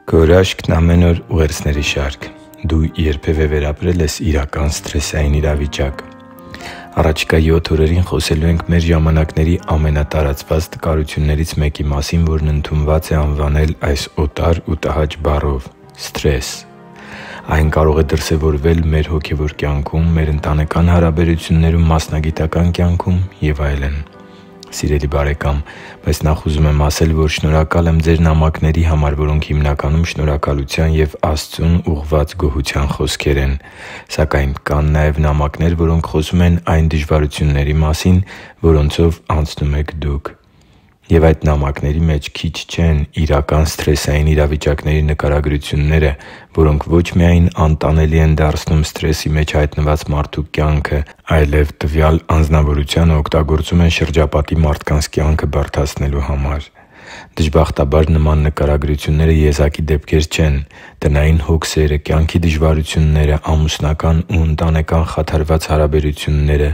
Քո հրաշքն ամեն օր ուղերձների շարք։ Դու երբևէ վերապրել ես իրական սթրեսային իրավիճակ։ Առաջիկա 7 օրերին խոսելու ենք մեր ժամանակների ամենատարածված տկարություններից մեկի մասին, որն ընդունված է անվանել այս օտար ու տհաճ բառով՝ սթրես։ Այն կարող է դրսևորվել մեր հոգևոր կյանքում, մեր ընտանեկան հարաբերություններում, մասնագիտական կյանքում և այլն։ Սիրելի՛ բարեկամ, բայց նախ ուզում եմ ասել, որ շնորհակալ եմ ձեր նամակների համար, որոնք հիմնականում շնորհակալության և Աստծուն ուղղված գոհության խոսքեր են։ Սակայն կան նաև նամակներ, որոնք խոսում են այն դժվարությունների մասին, որոնցով անցնում եք դուք։ Եվ այդ նամակների մեջ քիչ չեն իրական սթրեսային իրավիճակների նկարագրությունները, որոնք ոչ միայն անտանելի են դարձնում սթրեսի մեջ հայտնված մարդու կյանքը, այլև տվյալ անձնավորությունը օգտագործում են շրջապատի մարդկանց կյանքը բարդացնելու համար։ Դժբախտաբար, նման նկարագրությունները եզակի դեպքեր չեն։ Տնային հոգսերը, կյանքի դժվարությունները, ամուսնական ու ընտանեկան խաթարված հարաբերությունները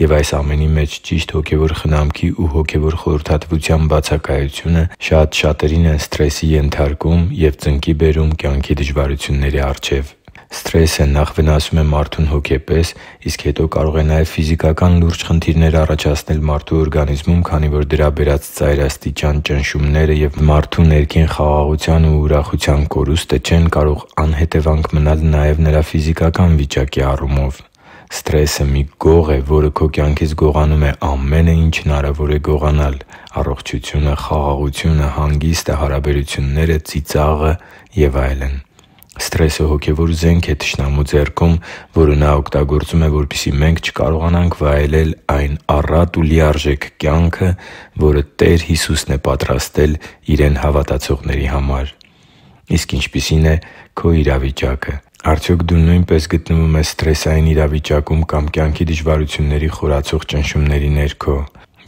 և այս ամենի մեջ ճիշտ հոգևոր խնամքի ու հոգևոր խորհրդատվության բացակայությունը շատ շատերին են սթրեսի ենթարկում և ծնկի բերում կյանքի դժվարությունների առջև։ Սթրեսը նախ վնասում է մարդուն հոգեպես, իսկ հետո կարող է նաև ֆիզիկական լուրջ խնդիրներ առաջացնել մարդու օրգանիզմում, քանի որ դրա բերած ծայրաստիճան ճնշումները և մարդու ներքին խաղաղության ու ուրախության կորուստը չեն կարող անհետևանք մնալ նաև նրա ֆիզիկական վիճակի առումով։ Սթրեսը մի գող է, որը քո կյանքից գողանում է ամենը, ինչ հնարավոր է գողանալ՝ առողջությունը, խաղաղությունը, հանգիստը, հարաբերությունները, ծիծաղը և այլն։ Սթրեսը հոգևոր զենք է թշնամու ձեռքում, որը նա օգտագործում է, որպեսզի մենք չկարողանանք վայելել այն առատ ու լիարժեք կյանքը, որը Տեր Հիսուսն է պատրաստել Իրեն հավատացողների համար։ Իսկ ինչպիսի՞ն է քո իրավիճակը։ Արդյոք դու նույնպես գտնվում ես սթրեսային իրավիճակում կամ կյանքի դժվարությունների խորացող ճնշումների ներքո։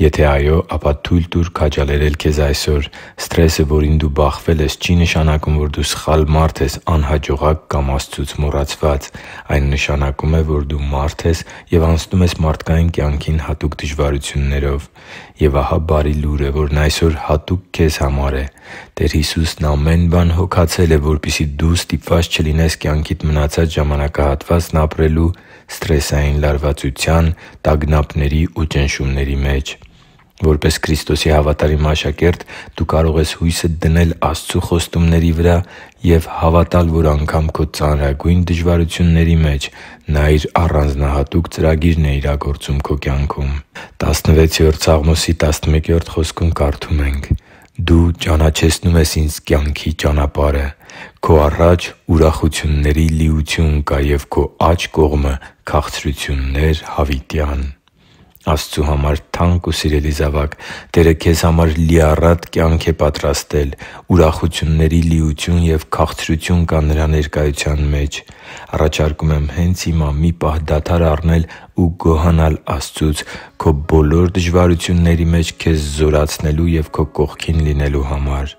Եթե այո, ապա թույլ տուր քաջալերել քեզ այսօր։ Սթրեսը, որին դու բախվել ես, չի նշանակում, որ դու սխալ մարդ ես, անհաջողակ կամ Աստծուց մոռացված։ Այն նշանակում է, որ դու մարդ ես և անցնում ես մարդկային կյանքին հատուկ դժվարություններով։ Եվ ահա բարի լուրը, որն այսօր հատուկ քեզ համար է։ Տեր Հիսուսն ամեն բան հոգացել է, որպեսզի դու ստիպված չլինես կյանքիդ մնացած ժամանակահատվածն ապրելու սթրեսային լարվածության, տագնապների ու ճնշումների մեջ։ Որպես Քրիստոսի հավատարիմ աշակերտ դու կարող ես հույսդ դնել Աստծու խոստումների վրա և հավատալ, որ անգամ քո ծանրագույն դժվարությունների մեջ Նա Իր առանձնահատուկ ծրագիրն է իրագործում քո կյանքում։ 16-րդ Սաղմոսի 11-րդ խոսքում կարդում ենք. «Դու ճանաչեցնում ես ինձ կյանքի ճանապարհը. Քո առաջ ուրախությունների լիություն կա, և Քո աջ կողմը՝ քաղցրություններ հավիտյան»։ Աստծու համար թանկ ու սիրելի՛ զավակ, Տերը քեզ համար լիառատ կյանք է պատրաստել։ Ուրախությունների լիություն և քաղցրություն կա Նրա ներկայության մեջ։ Առաջարկում եմ հենց հիմա մի պահ դադար առնել ու գոհանալ Աստծուց քո բոլոր դժվարությունների մեջ քեզ զորացնելու և քո կողքին լինելու համար։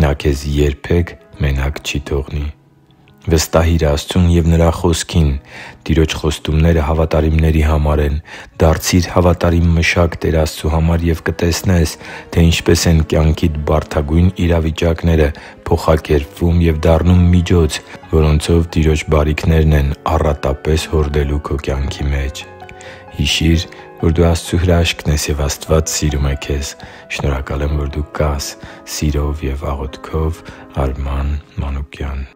Նա քեզ երբե՛ք մենակ չի թողնի։ Վստահի՛ր Աստծուն և Նրա Խոսքին։ Տիրոջ խոստումները հավատարիմների համար են։ Դարձի՛ր հավատարիմ մշակ Տեր Աստծու համար և կտեսնես, թե ինչպես են կյանքիդ բարդագույն իրավիճակները փոխակերպվում և դառնում միջոց, որոնցով Տիրոջ բարիքներն են առատապես հորդելու քո կյանքի մեջ։ Հիշի՛ր, որ դու Աստծո հրաշքն ես, և Աստված սիրում է քեզ։ Շնորհակալ եմ, որ դու կա՛ս։ Սիրով և աղոթքով, Արման Մանուկյան։